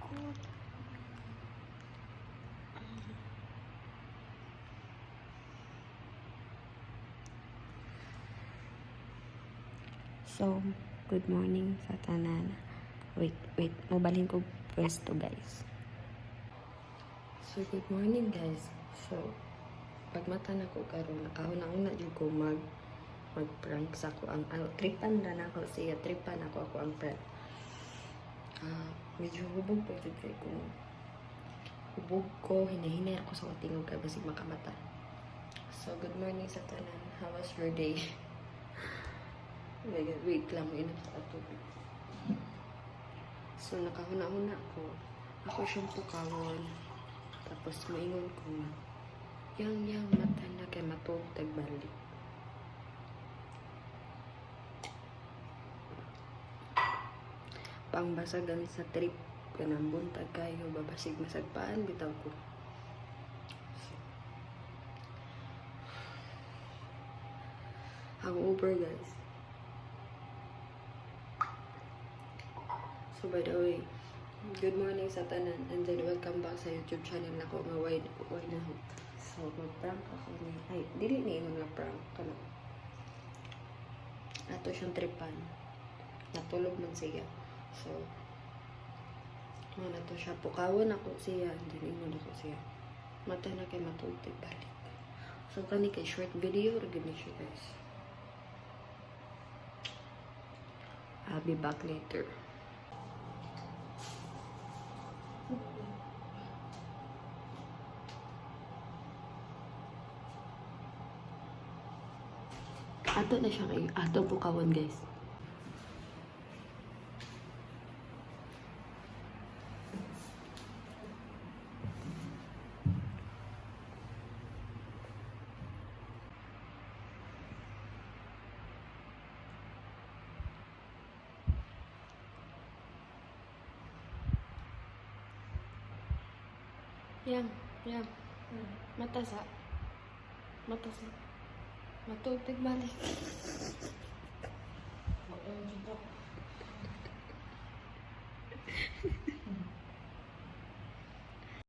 So, good morning sa tanan. Wait. Mabalhin ko pwesto, guys. So, good morning, guys. So, pagmata na ko karon, nakahuna-una jud ko mag-prank sa ko ang tripan na ako siya, tripan ako ang prank. Medyo hubog po jud kay ko. Hubog ko, hinahinay ako sa tingog kay basig makamata. So, good morning sa tanan. How was your day? Oh my God, wait lang, inap sa tubig. So, nakahuna-huna ko. Ako siyang pukawon. Tapos, maingon ko nga, yang mata na kay matog tagbalik. Pangbasagan sa trip, kanang buntag kayo, babasig masagpaan, bitaw ko. Hangover, guys. So, by the way, good morning sa tanan, and then welcome back sa YouTube channel na ko nga why na ho. So, mag-prank ako ni, ay, dili ni mga prank ka na. Ato siyang tripan. Natulog man siya. So, na to siya. Pukawan ako siya, and then ingon ako siya. Mata na kay matultig balik. So, kani kay short video, gani siya, guys. I'll be back later. Ato na siya kayo. Ato po kawan, guys. Yang. Mata sa. Matultig balik.